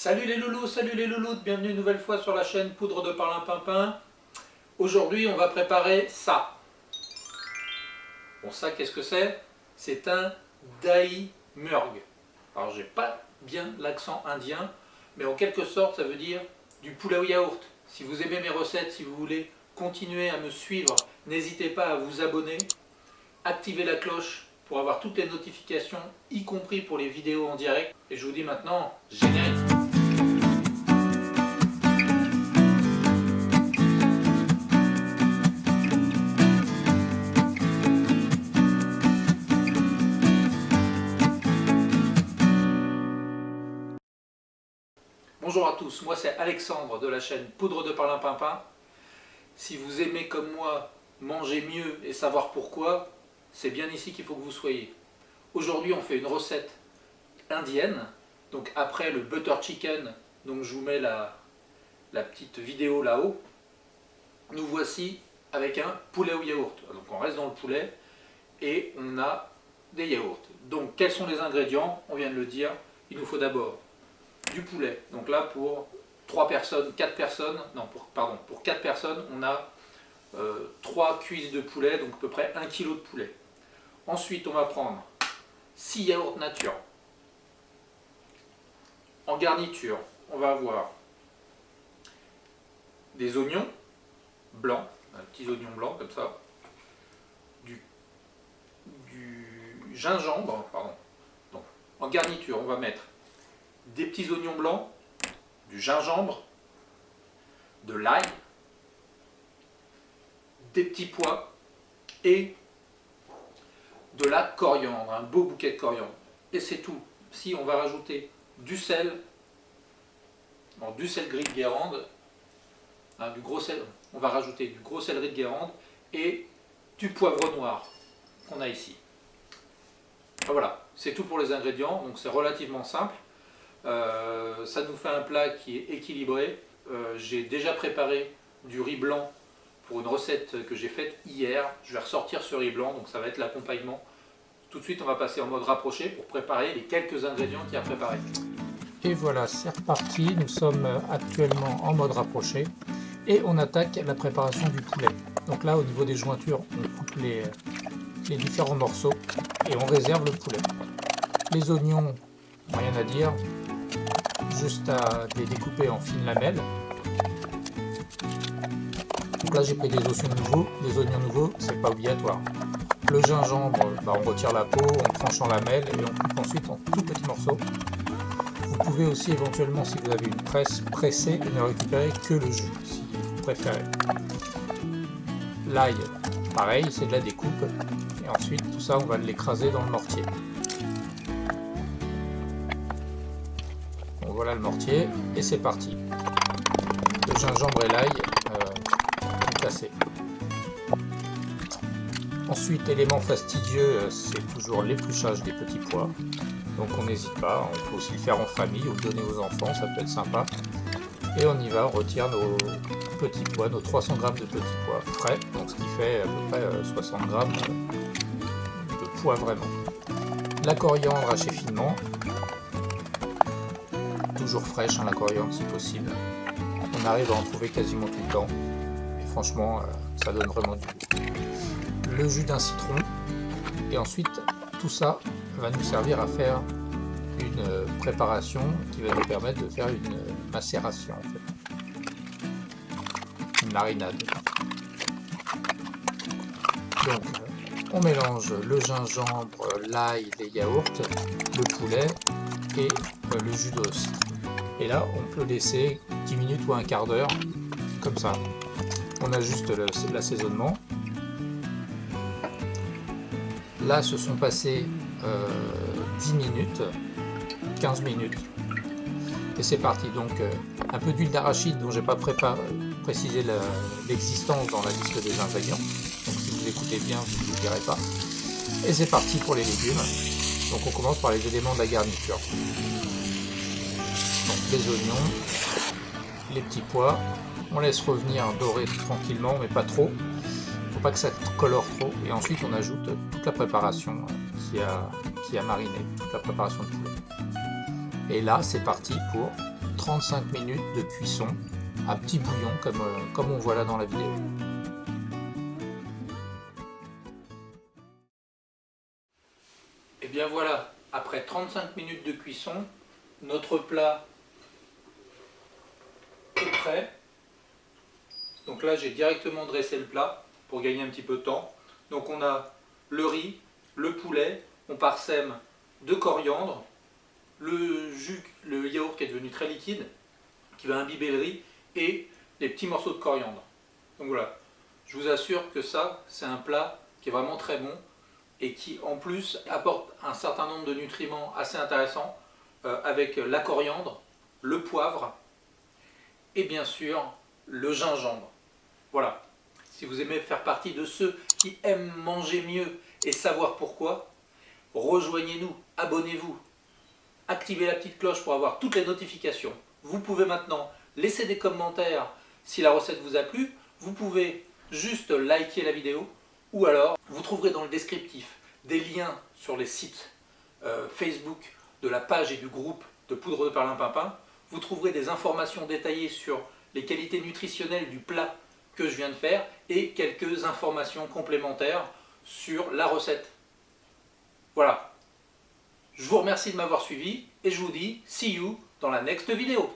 Salut les loulous, bienvenue une nouvelle fois sur la chaîne Poudre de Parlimpinpin. Aujourd'hui on va préparer ça. Bon, ça qu'est-ce que c'est? C'est un dahi murg. Alors j'ai pas bien l'accent indien, mais en quelque sorte ça veut dire du poulet au yaourt. Si vous aimez mes recettes, si vous voulez continuer à me suivre, n'hésitez pas à vous abonner, activer la cloche pour avoir toutes les notifications, y compris pour les vidéos en direct. Et je vous dis maintenant, générique. Bonjour à tous, moi c'est Alexandre de la chaîne Poudre de Parlimpinpin. Si vous aimez comme moi manger mieux et savoir pourquoi, c'est bien ici qu'il faut que vous soyez. Aujourd'hui on fait une recette indienne, donc après le butter chicken, donc je vous mets la petite vidéo là-haut. Nous voici avec un poulet au yaourt, donc on reste dans le poulet et on a des yaourts. Donc quels sont les ingrédients? On vient de le dire, il nous faut d'abord du poulet, donc là pour 3 personnes, 4 personnes, non pour 4 personnes on a 3 cuisses de poulet, donc à peu près 1 kg de poulet. Ensuite on va prendre 6 yaourts nature. En garniture on va avoir des oignons blancs, petits oignons blancs comme ça, du gingembre, pardon. Donc, en garniture on va mettre des petits oignons blancs, du gingembre, de l'ail, des petits pois et de la coriandre, un beau bouquet de coriandre. Et c'est tout. Si on va rajouter du sel, du sel gris de Guérande, du gros sel, on va rajouter du gros céleri de Guérande et du poivre noir qu'on a ici. Voilà, c'est tout pour les ingrédients, donc c'est relativement simple. Ça nous fait un plat qui est équilibré. J'ai déjà préparé du riz blanc pour une recette que j'ai faite hier. Je vais ressortir ce riz blanc, donc ça va être l'accompagnement. Tout de suite on va passer en mode rapproché pour préparer les quelques ingrédients qu'il y a à préparer. Et voilà, c'est reparti, nous sommes actuellement en mode rapproché et on attaque la préparation du poulet. Donc là au niveau des jointures, on coupe les différents morceaux et on réserve le poulet. Les oignons, rien à dire, juste à les découper en fines lamelles. Donc là j'ai pris des oignons nouveaux, c'est pas obligatoire. Le gingembre, on retire la peau, on tranche en lamelles et on coupe ensuite en tout petits morceaux. Vous pouvez aussi éventuellement, si vous avez une presse, presser et ne récupérer que le jus, si vous préférez. L'ail, pareil, c'est de la découpe. Et ensuite tout ça on va l'écraser dans le mortier. Donc voilà le mortier et c'est parti. Le gingembre et l'ail cassés. Ensuite, élément fastidieux, c'est toujours l'épluchage des petits pois. Donc on n'hésite pas, on peut aussi le faire en famille ou le donner aux enfants, ça peut être sympa. Et on y va, on retire nos petits pois, nos 300 g de petits pois frais, donc ce qui fait à peu près 60 g de pois vraiment. La coriandre hachée finement, toujours fraîche la coriandre si possible. On arrive à en trouver quasiment tout le temps, et franchement ça donne vraiment du goût. Le jus d'un citron, et ensuite tout ça va nous servir à faire une préparation qui va nous permettre de faire une macération en fait. Une marinade. Donc on mélange le gingembre, l'ail, les yaourts, le poulet et le jus de citron. Et là on peut laisser 10 minutes ou un quart d'heure comme ça. On ajuste l'assaisonnement. Là se sont passés 10 minutes, 15 minutes. Et c'est parti. Donc un peu d'huile d'arachide dont j'ai pas précisé l'existence dans la liste des ingrédients. Donc si vous écoutez bien, vous ne le verrez pas. Et c'est parti pour les légumes. Donc on commence par les éléments de la garniture. Donc les oignons, les petits pois. On laisse revenir dorer tranquillement, mais pas trop. Faut pas que ça colore trop. Et ensuite on ajoute toute la préparation qui a mariné, toute la préparation de poulet. Et là, c'est parti pour 35 minutes de cuisson à petit bouillon comme on voit là dans la vidéo. Et bien voilà, après 35 minutes de cuisson, notre plat est prêt. Donc là, j'ai directement dressé le plat pour gagner un petit peu de temps. Donc on a le riz, le poulet, on parsème de coriandre, le jus, le yaourt qui est devenu très liquide, qui va imbiber le riz, et les petits morceaux de coriandre. Donc voilà, je vous assure que ça, c'est un plat qui est vraiment très bon et qui en plus apporte un certain nombre de nutriments assez intéressants avec la coriandre, le poivre et bien sûr le gingembre. Voilà, si vous aimez faire partie de ceux qui aiment manger mieux et savoir pourquoi, rejoignez-nous, abonnez-vous, activez la petite cloche pour avoir toutes les notifications. Vous pouvez maintenant laisser des commentaires si la recette vous a plu, vous pouvez juste liker la vidéo ou alors vous trouverez dans le descriptif des liens sur les sites Facebook de la page et du groupe de poudre de perlimpinpin. Vous trouverez des informations détaillées sur les qualités nutritionnelles du plat que je viens de faire et quelques informations complémentaires sur la recette. Voilà. Je vous remercie de m'avoir suivi et je vous dis see you dans la next vidéo.